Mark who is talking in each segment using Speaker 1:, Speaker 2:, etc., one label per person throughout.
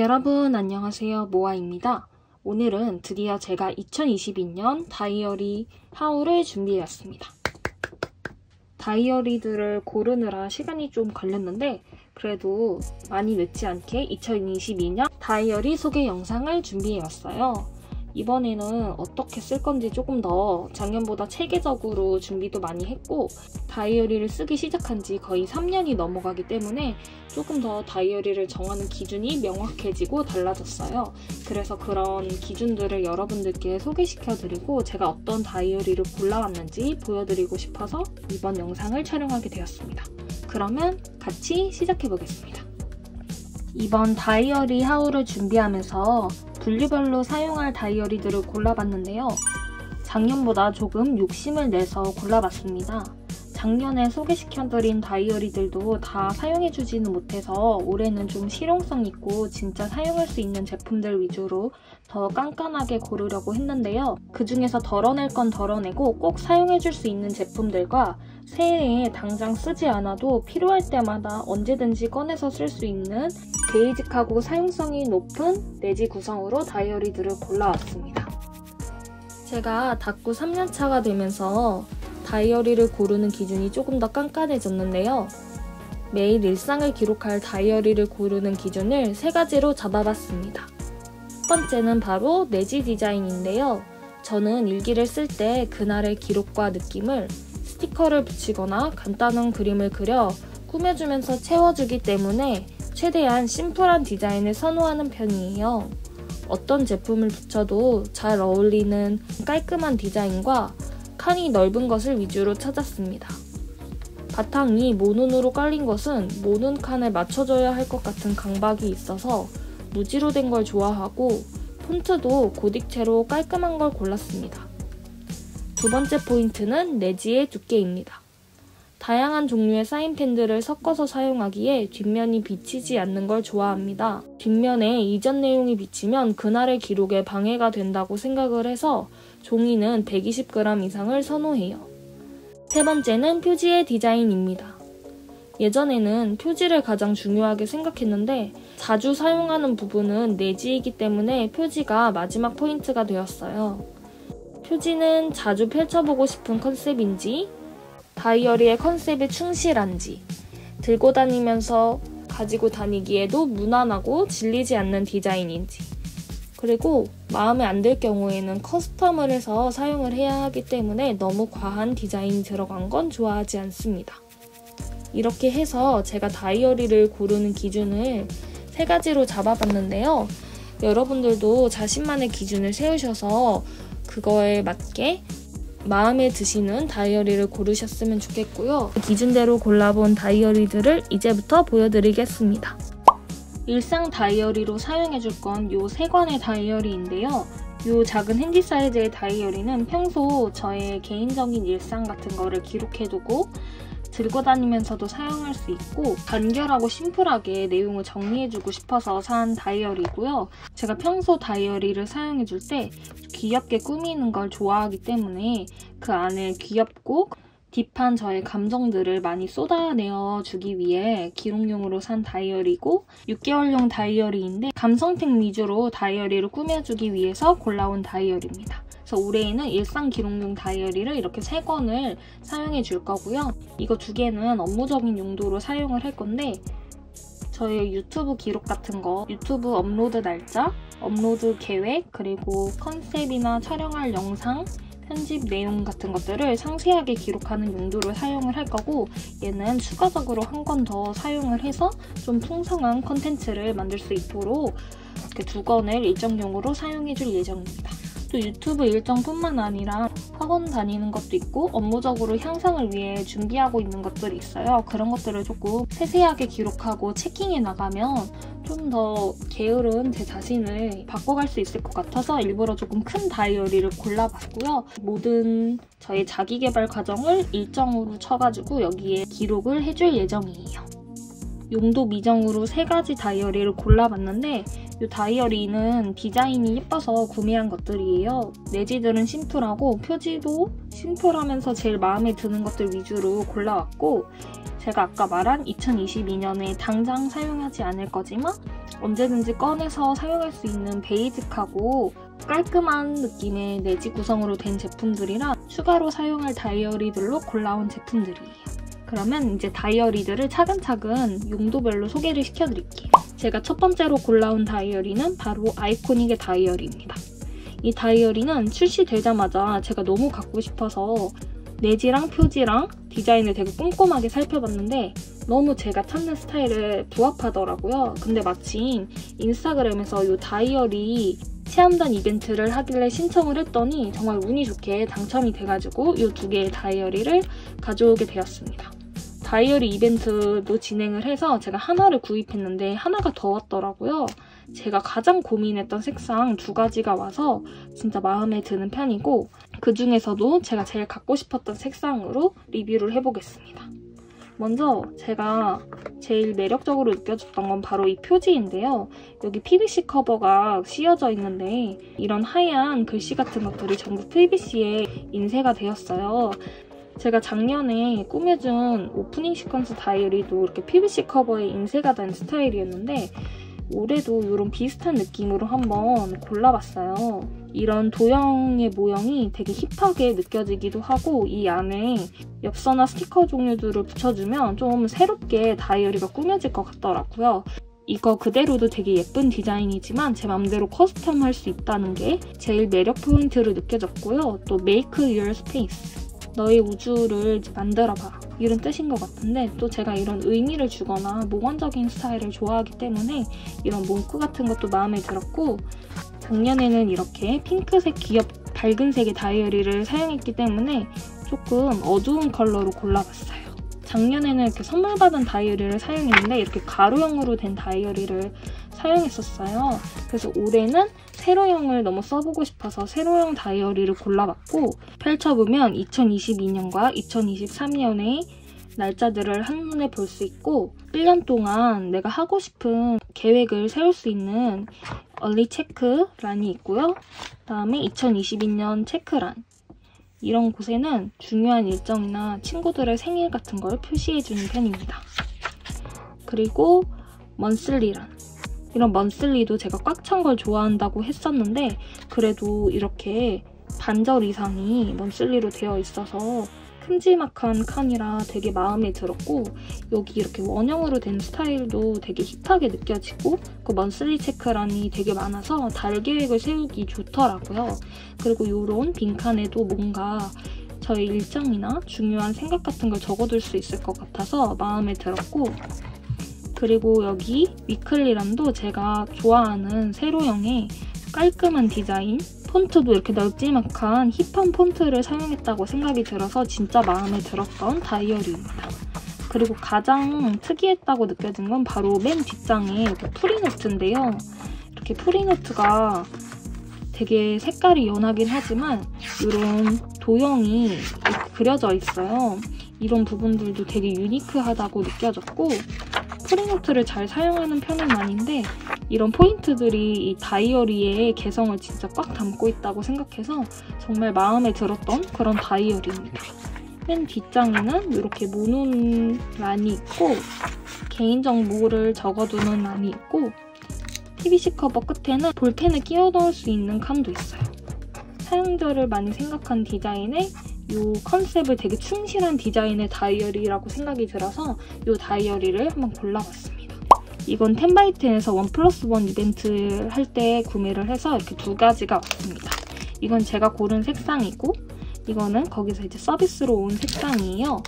Speaker 1: 여러분 안녕하세요, 모아입니다. 오늘은 드디어 제가 2022년 다이어리 하울을 준비해왔습니다. 다이어리들을 고르느라 시간이 좀 걸렸는데 그래도 많이 늦지 않게 2022년 다이어리 소개 영상을 준비해왔어요. 이번에는 어떻게 쓸 건지 조금 더 작년보다 체계적으로 준비도 많이 했고 다이어리를 쓰기 시작한 지 거의 3년이 넘어가기 때문에 조금 더 다이어리를 정하는 기준이 명확해지고 달라졌어요. 그래서 그런 기준들을 여러분들께 소개시켜드리고 제가 어떤 다이어리를 골라왔는지 보여드리고 싶어서 이번 영상을 촬영하게 되었습니다. 그러면 같이 시작해보겠습니다. 이번 다이어리 하울을 준비하면서 분류별로 사용할 다이어리들을 골라봤는데요. 작년보다 조금 욕심을 내서 골라봤습니다. 작년에 소개시켜드린 다이어리들도 다 사용해주지는 못해서 올해는 좀 실용성 있고 진짜 사용할 수 있는 제품들 위주로 더 깐깐하게 고르려고 했는데요. 그 중에서 덜어낼 건 덜어내고 꼭 사용해줄 수 있는 제품들과 새해에 당장 쓰지 않아도 필요할 때마다 언제든지 꺼내서 쓸 수 있는 베이직하고 사용성이 높은 내지 구성으로 다이어리들을 골라왔습니다. 제가 닦고 3년차가 되면서 다이어리를 고르는 기준이 조금 더 깐깐해졌는데요. 매일 일상을 기록할 다이어리를 고르는 기준을 3가지로 잡아봤습니다. 첫 번째는 바로 내지 디자인인데요. 저는 일기를 쓸 때 그날의 기록과 느낌을 스티커를 붙이거나 간단한 그림을 그려 꾸며주면서 채워주기 때문에 최대한 심플한 디자인을 선호하는 편이에요. 어떤 제품을 붙여도 잘 어울리는 깔끔한 디자인과 칸이 넓은 것을 위주로 찾았습니다. 바탕이 모눈으로 깔린 것은 모눈 칸을 맞춰줘야 할 것 같은 강박이 있어서 무지로 된 걸 좋아하고 폰트도 고딕체로 깔끔한 걸 골랐습니다. 두 번째 포인트는 내지의 두께입니다. 다양한 종류의 사인펜들을 섞어서 사용하기에 뒷면이 비치지 않는 걸 좋아합니다. 뒷면에 이전 내용이 비치면 그날의 기록에 방해가 된다고 생각을 해서 종이는 120g 이상을 선호해요. 세 번째는 표지의 디자인입니다. 예전에는 표지를 가장 중요하게 생각했는데 자주 사용하는 부분은 내지이기 때문에 표지가 마지막 포인트가 되었어요. 표지는 자주 펼쳐보고 싶은 컨셉인지 다이어리의 컨셉에 충실한지 들고 다니면서 가지고 다니기에도 무난하고 질리지 않는 디자인인지 그리고 마음에 안 들 경우에는 커스텀을 해서 사용을 해야 하기 때문에 너무 과한 디자인이 들어간 건 좋아하지 않습니다. 이렇게 해서 제가 다이어리를 고르는 기준을 3가지로 잡아봤는데요. 여러분들도 자신만의 기준을 세우셔서 그거에 맞게 마음에 드시는 다이어리를 고르셨으면 좋겠고요. 기준대로 골라본 다이어리들을 이제부터 보여드리겠습니다. 일상 다이어리로 사용해줄 건 요 3권의 다이어리인데요. 요 작은 핸디 사이즈의 다이어리는 평소 저의 개인적인 일상 같은 거를 기록해두고 들고 다니면서도 사용할 수 있고 간결하고 심플하게 내용을 정리해주고 싶어서 산 다이어리고요. 제가 평소 다이어리를 사용해줄 때 귀엽게 꾸미는 걸 좋아하기 때문에 그 안에 귀엽고 딥한 저의 감정들을 많이 쏟아내어 주기 위해 기록용으로 산 다이어리고 6개월용 다이어리인데 감성템 위주로 다이어리를 꾸며주기 위해서 골라온 다이어리입니다. 그래서 올해에는 일상 기록용 다이어리를 이렇게 3권을 사용해 줄 거고요. 이거 2개는 업무적인 용도로 사용을 할 건데 저의 유튜브 기록 같은 거, 유튜브 업로드 날짜, 업로드 계획, 그리고 컨셉이나 촬영할 영상, 편집 내용 같은 것들을 상세하게 기록하는 용도로 사용을 할 거고 얘는 추가적으로 한 권 더 사용을 해서 좀 풍성한 컨텐츠를 만들 수 있도록 이렇게 2권을 일정용으로 사용해 줄 예정입니다. 또 유튜브 일정뿐만 아니라 학원 다니는 것도 있고 업무적으로 향상을 위해 준비하고 있는 것들이 있어요. 그런 것들을 조금 세세하게 기록하고 체킹해 나가면 좀 더 게으른 제 자신을 바꿔갈 수 있을 것 같아서 일부러 조금 큰 다이어리를 골라봤고요. 모든 저의 자기개발 과정을 일정으로 쳐가지고 여기에 기록을 해줄 예정이에요. 용도 미정으로 3가지 다이어리를 골라봤는데 이 다이어리는 디자인이 예뻐서 구매한 것들이에요. 내지들은 심플하고 표지도 심플하면서 제일 마음에 드는 것들 위주로 골라왔고 제가 아까 말한 2022년에 당장 사용하지 않을 거지만 언제든지 꺼내서 사용할 수 있는 베이직하고 깔끔한 느낌의 내지 구성으로 된 제품들이라 추가로 사용할 다이어리들로 골라온 제품들이에요. 그러면 이제 다이어리들을 차근차근 용도별로 소개를 시켜드릴게요. 제가 첫 번째로 골라온 다이어리는 바로 아이코닉의 다이어리입니다. 이 다이어리는 출시되자마자 제가 너무 갖고 싶어서 내지랑 표지랑 디자인을 되게 꼼꼼하게 살펴봤는데 너무 제가 찾는 스타일에 부합하더라고요. 근데 마침 인스타그램에서 이 다이어리 체험단 이벤트를 하길래 신청을 했더니 정말 운이 좋게 당첨이 돼가지고 이 두 개의 다이어리를 가져오게 되었습니다. 다이어리 이벤트도 진행을 해서 제가 하나를 구입했는데 하나가 더 왔더라고요. 제가 가장 고민했던 색상 두 가지가 와서 진짜 마음에 드는 편이고 그 중에서도 제가 제일 갖고 싶었던 색상으로 리뷰를 해보겠습니다. 먼저 제가 제일 매력적으로 느껴졌던 건 바로 이 표지인데요. 여기 PVC 커버가 씌워져 있는데 이런 하얀 글씨 같은 것들이 전부 PVC에 인쇄가 되었어요. 제가 작년에 꾸며준 오프닝 시퀀스 다이어리도 이렇게 PVC 커버에 인쇄가 된 스타일이었는데 올해도 이런 비슷한 느낌으로 한번 골라봤어요. 이런 도형의 모형이 되게 힙하게 느껴지기도 하고 이 안에 엽서나 스티커 종류들을 붙여주면 좀 새롭게 다이어리가 꾸며질 것 같더라고요. 이거 그대로도 되게 예쁜 디자인이지만 제 맘대로 커스텀할 수 있다는 게 제일 매력 포인트로 느껴졌고요. 또 Make Your Space, 너의 우주를 만들어봐 이런 뜻인 것 같은데 또 제가 이런 의미를 주거나 몽환적인 스타일을 좋아하기 때문에 이런 문구 같은 것도 마음에 들었고 작년에는 이렇게 핑크색 귀엽 밝은 색의 다이어리를 사용했기 때문에 조금 어두운 컬러로 골라봤어요. 작년에는 이렇게 선물 받은 다이어리를 사용했는데 이렇게 가로형으로 된 다이어리를 사용했었어요. 그래서 올해는 세로형을 너무 써보고 싶어서 세로형 다이어리를 골라봤고 펼쳐보면 2022년과 2023년의 날짜들을 한눈에 볼 수 있고 1년 동안 내가 하고 싶은 계획을 세울 수 있는 얼리 체크란이 있고요. 그다음에 2022년 체크란 이런 곳에는 중요한 일정이나 친구들의 생일 같은 걸 표시해주는 편입니다. 그리고 먼슬리란 이런 먼슬리도 제가 꽉 찬 걸 좋아한다고 했었는데 그래도 이렇게 반절 이상이 먼슬리로 되어 있어서 큼지막한 칸이라 되게 마음에 들었고 여기 이렇게 원형으로 된 스타일도 되게 힙하게 느껴지고 그 먼슬리 체크란이 되게 많아서 달 계획을 세우기 좋더라고요. 그리고 이런 빈칸에도 뭔가 저의 일정이나 중요한 생각 같은 걸 적어둘 수 있을 것 같아서 마음에 들었고 그리고 여기 위클리란도 제가 좋아하는 세로형의 깔끔한 디자인 폰트도 이렇게 넓지막한 힙한 폰트를 사용했다고 생각이 들어서 진짜 마음에 들었던 다이어리입니다. 그리고 가장 특이했다고 느껴진 건 바로 맨 뒷장에 이렇게 프리노트인데요. 이렇게 프리노트가 되게 색깔이 연하긴 하지만 이런 도형이 이렇게 그려져 있어요. 이런 부분들도 되게 유니크하다고 느껴졌고 프리노트를 잘 사용하는 편은 아닌데 이런 포인트들이 이 다이어리의 개성을 진짜 꽉 담고 있다고 생각해서 정말 마음에 들었던 그런 다이어리입니다. 맨 뒷장에는 이렇게 모눈 란이 있고 개인정보를 적어두는 란이 있고 PVC 커버 끝에는 볼펜을 끼워 넣을 수 있는 칸도 있어요. 사용자를 많이 생각한 디자인에 이 컨셉을 되게 충실한 디자인의 다이어리라고 생각이 들어서 이 다이어리를 한번 골라봤습니다. 이건 10x10에서 1+1 이벤트 할 때 구매를 해서 이렇게 두 가지가 왔습니다. 이건 제가 고른 색상이고 이거는 거기서 이제 서비스로 온 색상이에요.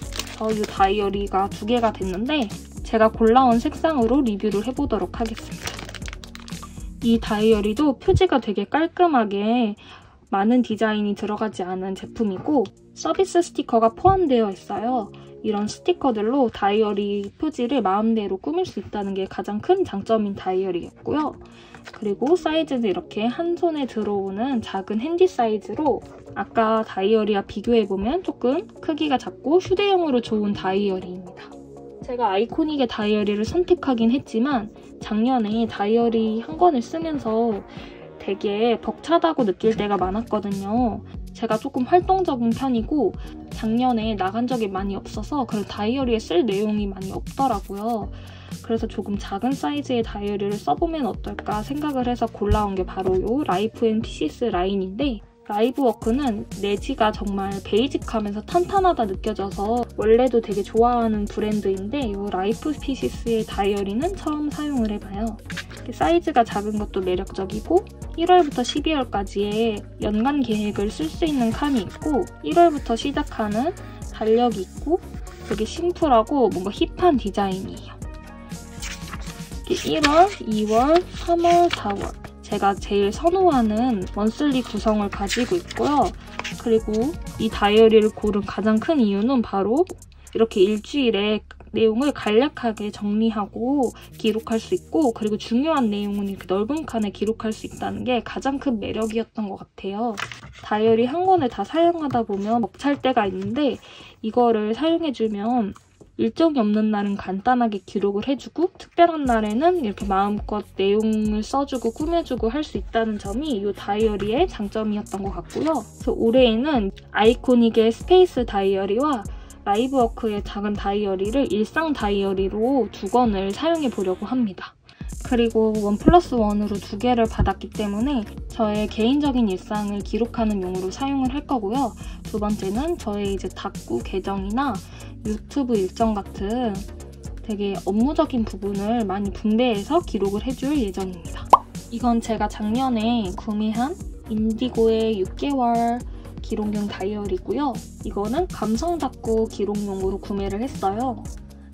Speaker 1: 이 다이어리가 두 개가 됐는데 제가 골라온 색상으로 리뷰를 해보도록 하겠습니다. 이 다이어리도 표지가 되게 깔끔하게 많은 디자인이 들어가지 않은 제품이고 서비스 스티커가 포함되어 있어요. 이런 스티커들로 다이어리 표지를 마음대로 꾸밀 수 있다는 게 가장 큰 장점인 다이어리였고요. 그리고 사이즈는 이렇게 한 손에 들어오는 작은 핸디 사이즈로 아까 다이어리와 비교해보면 조금 크기가 작고 휴대용으로 좋은 다이어리입니다. 제가 아이코닉의 다이어리를 선택하긴 했지만 작년에 다이어리 한 권을 쓰면서 되게 벅차다고 느낄 때가 많았거든요. 제가 조금 활동적인 편이고 작년에 나간 적이 많이 없어서 그런 다이어리에 쓸 내용이 많이 없더라고요. 그래서 조금 작은 사이즈의 다이어리를 써보면 어떨까 생각을 해서 골라온 게 바로 이 라이프 앤 피시스 라인인데, 라이브워크는 내지가 정말 베이직하면서 탄탄하다 느껴져서 원래도 되게 좋아하는 브랜드인데 이 라이프 피시스의 다이어리는 처음 사용을 해봐요. 사이즈가 작은 것도 매력적이고 1월부터 12월까지의 연간 계획을 쓸 수 있는 칸이 있고 1월부터 시작하는 달력이 있고 되게 심플하고 뭔가 힙한 디자인이에요. 1월, 2월, 3월, 4월 제가 제일 선호하는 먼슬리 구성을 가지고 있고요. 그리고 이 다이어리를 고른 가장 큰 이유는 바로 이렇게 일주일에 내용을 간략하게 정리하고 기록할 수 있고, 그리고 중요한 내용은 이렇게 넓은 칸에 기록할 수 있다는 게 가장 큰 매력이었던 것 같아요. 다이어리 한 권을 다 사용하다 보면 벅찰 때가 있는데 이거를 사용해주면 일정이 없는 날은 간단하게 기록을 해주고 특별한 날에는 이렇게 마음껏 내용을 써주고 꾸며주고 할 수 있다는 점이 이 다이어리의 장점이었던 것 같고요. 그래서 올해에는 아이코닉의 스페이스 다이어리와 라이브워크의 작은 다이어리를 일상 다이어리로 2권을 사용해 보려고 합니다. 그리고 1+1으로 2개를 받았기 때문에 저의 개인적인 일상을 기록하는 용으로 사용을 할 거고요. 두 번째는 저의 이제 다꾸 계정이나 유튜브 일정 같은 되게 업무적인 부분을 많이 분배해서 기록을 해줄 예정입니다. 이건 제가 작년에 구매한 인디고의 6개월 기록용 다이어리고요. 이거는 감성 다꾸 기록용으로 구매를 했어요.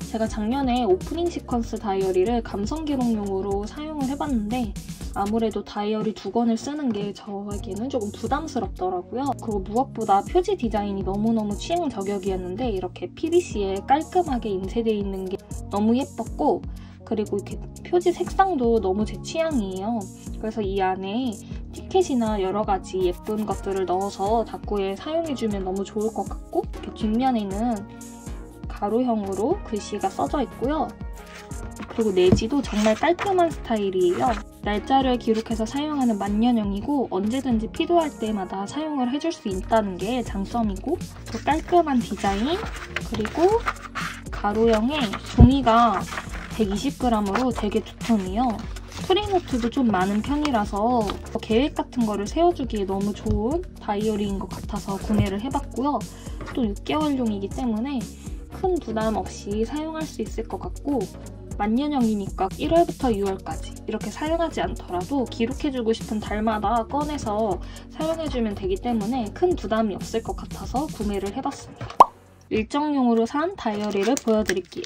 Speaker 1: 제가 작년에 오프닝 시퀀스 다이어리를 감성 기록용으로 사용을 해봤는데 아무래도 다이어리 2권을 쓰는 게 저에게는 조금 부담스럽더라고요. 그리고 무엇보다 표지 디자인이 너무너무 취향 저격이었는데 이렇게 PVC에 깔끔하게 인쇄되어 있는 게 너무 예뻤고, 그리고 이렇게 표지 색상도 너무 제 취향이에요. 그래서 이 안에 티켓이나 여러 가지 예쁜 것들을 넣어서 다꾸에 사용해주면 너무 좋을 것 같고, 이렇게 뒷면에는 가로형으로 글씨가 써져 있고요. 그리고 내지도 정말 깔끔한 스타일이에요. 날짜를 기록해서 사용하는 만년형이고 언제든지 필요할 때마다 사용을 해줄 수 있다는 게 장점이고, 그 깔끔한 디자인, 그리고 가로형에 종이가 120g으로 되게 두툼해요. 프리노트도 좀 많은 편이라서 계획 같은 거를 세워주기에 너무 좋은 다이어리인 것 같아서 구매를 해봤고요. 또 6개월용이기 때문에 큰 부담 없이 사용할 수 있을 것 같고, 만년형이니까 1월부터 6월까지 이렇게 사용하지 않더라도 기록해주고 싶은 달마다 꺼내서 사용해주면 되기 때문에 큰 부담이 없을 것 같아서 구매를 해봤습니다. 일정용으로 산 다이어리를 보여드릴게요.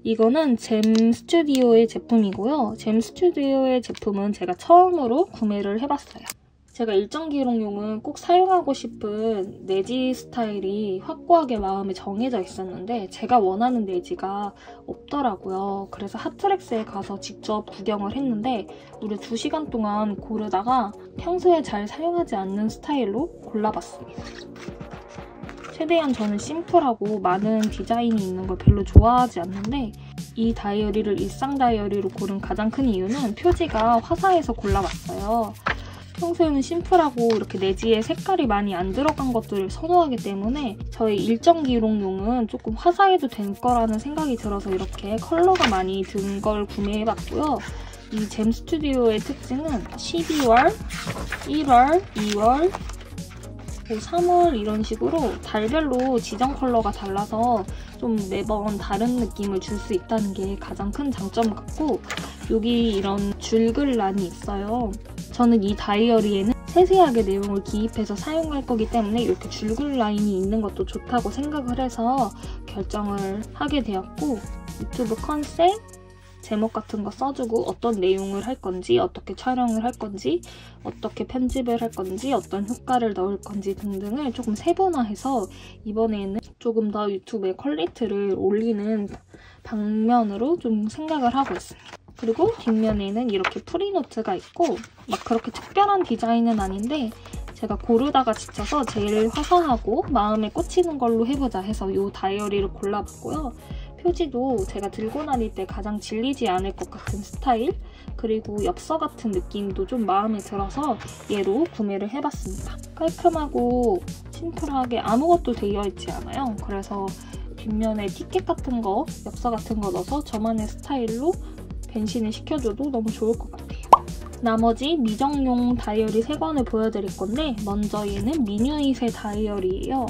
Speaker 1: 이거는 잼 스튜디오의 제품이고요. 잼 스튜디오의 제품은 제가 처음으로 구매를 해봤어요. 제가 일정 기록용은 꼭 사용하고 싶은 내지 스타일이 확고하게 마음에 정해져 있었는데 제가 원하는 내지가 없더라고요. 그래서 핫트렉스에 가서 직접 구경을 했는데 무려 2시간 동안 고르다가 평소에 잘 사용하지 않는 스타일로 골라봤습니다. 최대한 저는 심플하고 많은 디자인이 있는 걸 별로 좋아하지 않는데 이 다이어리를 일상 다이어리로 고른 가장 큰 이유는 표지가 화사해서 골라봤어요. 평소에는 심플하고 이렇게 내지에 색깔이 많이 안 들어간 것들을 선호하기 때문에 저의 일정 기록용은 조금 화사해도 될 거라는 생각이 들어서 이렇게 컬러가 많이 든 걸 구매해봤고요. 이 잼 스튜디오의 특징은 12월, 1월, 2월, 3월 이런 식으로 달별로 지정 컬러가 달라서 좀 매번 다른 느낌을 줄 수 있다는 게 가장 큰 장점 같고, 여기 이런 줄글란이 있어요. 저는 이 다이어리에는 세세하게 내용을 기입해서 사용할 거기 때문에 이렇게 줄글 라인이 있는 것도 좋다고 생각을 해서 결정을 하게 되었고, 유튜브 컨셉, 제목 같은 거 써주고 어떤 내용을 할 건지, 어떻게 촬영을 할 건지, 어떻게 편집을 할 건지, 어떤 효과를 넣을 건지 등등을 조금 세분화해서 이번에는 조금 더 유튜브의 퀄리티를 올리는 방면으로 좀 생각을 하고 있습니다. 그리고 뒷면에는 이렇게 프리노트가 있고 막 그렇게 특별한 디자인은 아닌데 제가 고르다가 지쳐서 제일 화사하고 마음에 꽂히는 걸로 해보자 해서 이 다이어리를 골라봤고요. 표지도 제가 들고 다닐 때 가장 질리지 않을 것 같은 스타일, 그리고 엽서 같은 느낌도 좀 마음에 들어서 얘로 구매를 해봤습니다. 깔끔하고 심플하게 아무것도 되어 있지 않아요. 그래서 뒷면에 티켓 같은 거, 엽서 같은 거 넣어서 저만의 스타일로 변신을 시켜줘도 너무 좋을 것 같아요. 나머지 미정용 다이어리 3권을 보여드릴 건데 먼저 얘는 미뉴잇의 다이어리예요.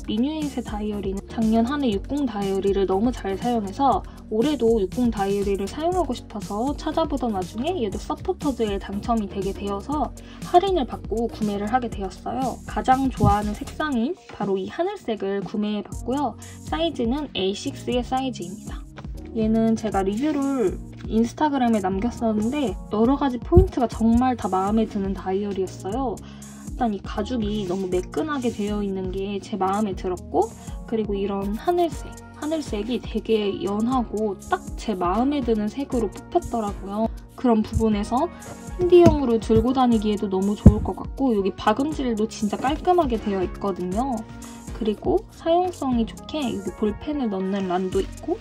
Speaker 1: 미뉴잇의 다이어리는 작년 한 해 60 다이어리를 너무 잘 사용해서 올해도 60 다이어리를 사용하고 싶어서 찾아보던 와중에 얘도 서포터즈에 당첨이 되게 되어서 할인을 받고 구매를 하게 되었어요. 가장 좋아하는 색상인 바로 이 하늘색을 구매해봤고요. 사이즈는 A6의 사이즈입니다. 얘는 제가 리뷰를 인스타그램에 남겼었는데 여러 가지 포인트가 정말 다 마음에 드는 다이어리였어요. 일단 이 가죽이 너무 매끈하게 되어 있는 게 제 마음에 들었고, 그리고 이런 하늘색이 되게 연하고 딱 제 마음에 드는 색으로 뽑혔더라고요. 그런 부분에서 핸디용으로 들고 다니기에도 너무 좋을 것 같고, 여기 박음질도 진짜 깔끔하게 되어 있거든요. 그리고 사용성이 좋게 여기 볼펜을 넣는 란도 있고,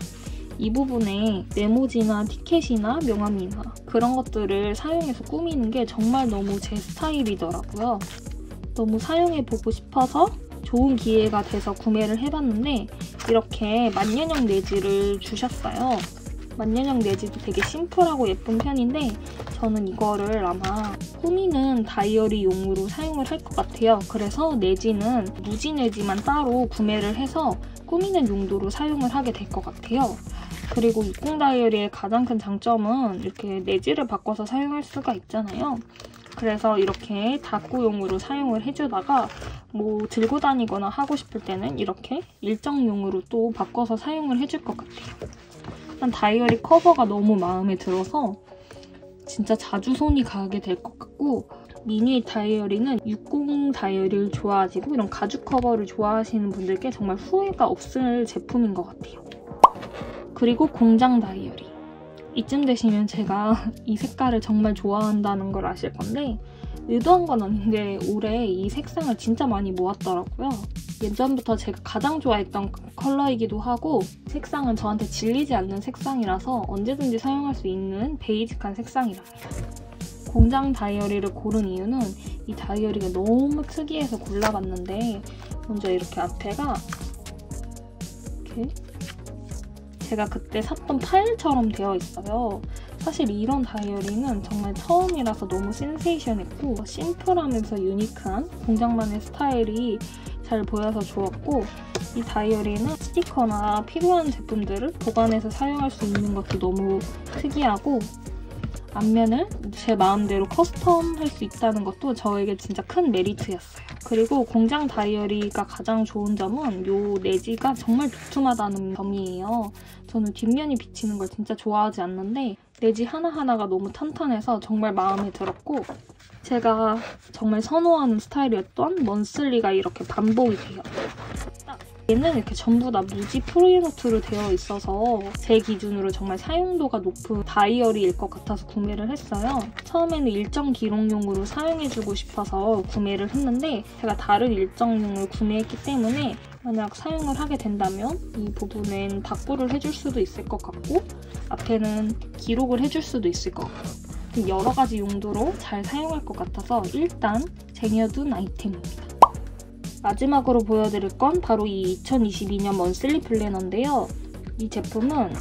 Speaker 1: 이 부분에 메모지나 티켓이나 명함이나 그런 것들을 사용해서 꾸미는 게 정말 너무 제 스타일이더라고요. 너무 사용해보고 싶어서 좋은 기회가 돼서 구매를 해봤는데 이렇게 만년형 내지를 주셨어요. 만년형 내지도 되게 심플하고 예쁜 편인데 저는 이거를 아마 꾸미는 다이어리용으로 사용을 할 것 같아요. 그래서 내지는 무지 내지만 따로 구매를 해서 꾸미는 용도로 사용을 하게 될 것 같아요. 그리고 60 다이어리의 가장 큰 장점은 이렇게 내지를 바꿔서 사용할 수가 있잖아요. 그래서 이렇게 다꾸용으로 사용을 해주다가 뭐 들고 다니거나 하고 싶을 때는 이렇게 일정용으로 또 바꿔서 사용을 해줄 것 같아요. 일단 다이어리 커버가 너무 마음에 들어서 진짜 자주 손이 가게 될 것 같고, 미니 다이어리는 60 다이어리를 좋아하시고 이런 가죽 커버를 좋아하시는 분들께 정말 후회가 없을 제품인 것 같아요. 그리고 공장 다이어리. 이쯤 되시면 제가 이 색깔을 정말 좋아한다는 걸 아실 건데 의도한 건 아닌데 올해 이 색상을 진짜 많이 모았더라고요. 예전부터 제가 가장 좋아했던 컬러이기도 하고 색상은 저한테 질리지 않는 색상이라서 언제든지 사용할 수 있는 베이직한 색상이랍니다. 공장 다이어리를 고른 이유는 이 다이어리가 너무 특이해서 골라봤는데 먼저 이렇게 앞에가 이렇게 제가 그때 샀던 파일처럼 되어 있어요. 사실 이런 다이어리는 정말 처음이라서 너무 센세이션했고 심플하면서 유니크한 공장만의 스타일이 잘 보여서 좋았고, 이 다이어리는 스티커나 필요한 제품들을 보관해서 사용할 수 있는 것도 너무 특이하고 앞면을 제 마음대로 커스텀할 수 있다는 것도 저에게 진짜 큰 메리트였어요. 그리고 공장 다이어리가 가장 좋은 점은 이 내지가 정말 두툼하다는 점이에요. 저는 뒷면이 비치는 걸 진짜 좋아하지 않는데 내지 하나하나가 너무 탄탄해서 정말 마음에 들었고, 제가 정말 선호하는 스타일이었던 먼슬리가 이렇게 반복이 돼요. 얘는 이렇게 전부 다 무지 프리노트로 되어 있어서 제 기준으로 정말 사용도가 높은 다이어리일 것 같아서 구매를 했어요. 처음에는 일정 기록용으로 사용해주고 싶어서 구매를 했는데 제가 다른 일정용을 구매했기 때문에 만약 사용을 하게 된다면 이 부분엔 다꾸를 해줄 수도 있을 것 같고 앞에는 기록을 해줄 수도 있을 것 같고 여러 가지 용도로 잘 사용할 것 같아서 일단 쟁여둔 아이템입니다. 마지막으로 보여드릴 건 바로 이 2022년 먼슬리 플래너인데요. 이 제품은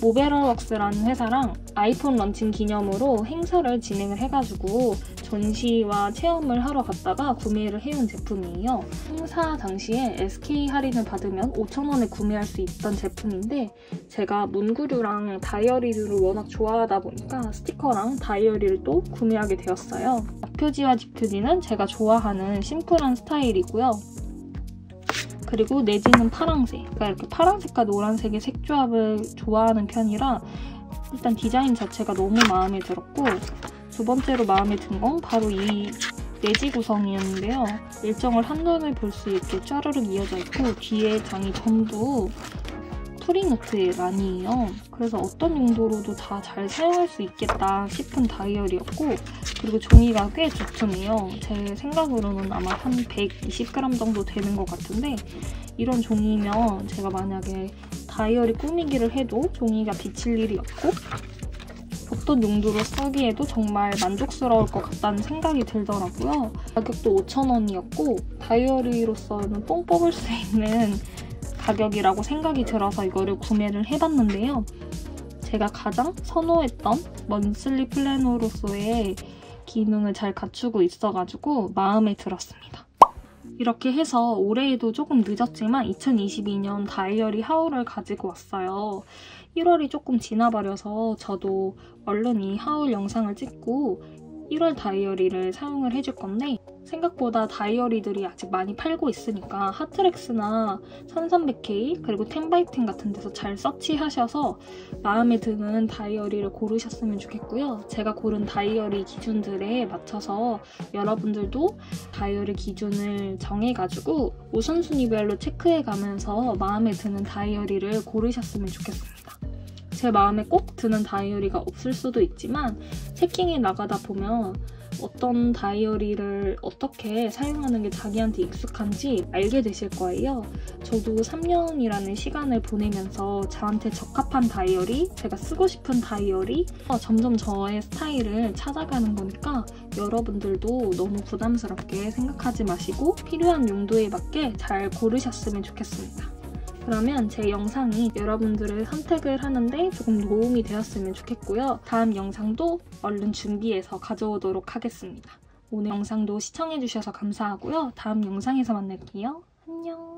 Speaker 1: 모베러웍스라는 회사랑 아이폰 런칭 기념으로 행사를 진행을 해가지고 전시와 체험을 하러 갔다가 구매를 해온 제품이에요. 행사 당시에 SK 할인을 받으면 5,000원에 구매할 수 있던 제품인데 제가 문구류랑 다이어리를 워낙 좋아하다 보니까 스티커랑 다이어리를 또 구매하게 되었어요. 앞표지와 뒷표지는 제가 좋아하는 심플한 스타일이고요. 그리고 내지는 파랑색, 그러니까 이렇게 파란색과 노란색의 색조합을 좋아하는 편이라 일단 디자인 자체가 너무 마음에 들었고, 두 번째로 마음에 든 건 바로 이 내지 구성이었는데요. 일정을 한눈에 볼 수 있게 쫘르륵 이어져 있고 뒤에 장이 전부 프리노트의 란이에요. 그래서 어떤 용도로도 다 잘 사용할 수 있겠다 싶은 다이어리였고, 그리고 종이가 꽤 두툼해요. 제 생각으로는 아마 한 120g 정도 되는 것 같은데 이런 종이면 제가 만약에 다이어리 꾸미기를 해도 종이가 비칠 일이 없고 어떤 용도로 쓰기에도 정말 만족스러울 것 같다는 생각이 들더라고요. 가격도 5,000원이었고 다이어리로서는 뽕 뽑을 수 있는 가격이라고 생각이 들어서 이거를 구매를 해봤는데요. 제가 가장 선호했던 먼슬리 플래너로서의 기능을 잘 갖추고 있어가지고 마음에 들었습니다. 이렇게 해서 올해에도 조금 늦었지만 2022년 다이어리 하울을 가지고 왔어요. 1월이 조금 지나버려서 저도 얼른 이 하울 영상을 찍고 1월 다이어리를 사용을 해줄 건데 생각보다 다이어리들이 아직 많이 팔고 있으니까 하트렉스나 1300K 그리고 10x10 같은 데서 잘 서치하셔서 마음에 드는 다이어리를 고르셨으면 좋겠고요. 제가 고른 다이어리 기준들에 맞춰서 여러분들도 다이어리 기준을 정해가지고 우선순위별로 체크해가면서 마음에 드는 다이어리를 고르셨으면 좋겠습니다. 제 마음에 꼭 드는 다이어리가 없을 수도 있지만 체킹해 나가다 보면 어떤 다이어리를 어떻게 사용하는 게 자기한테 익숙한지 알게 되실 거예요. 저도 3년이라는 시간을 보내면서 저한테 적합한 다이어리, 제가 쓰고 싶은 다이어리, 점점 저의 스타일을 찾아가는 거니까 여러분들도 너무 부담스럽게 생각하지 마시고 필요한 용도에 맞게 잘 고르셨으면 좋겠습니다. 그러면 제 영상이 여러분들을 선택을 하는데 조금 도움이 되었으면 좋겠고요. 다음 영상도 얼른 준비해서 가져오도록 하겠습니다. 오늘 영상도 시청해주셔서 감사하고요. 다음 영상에서 만날게요. 안녕!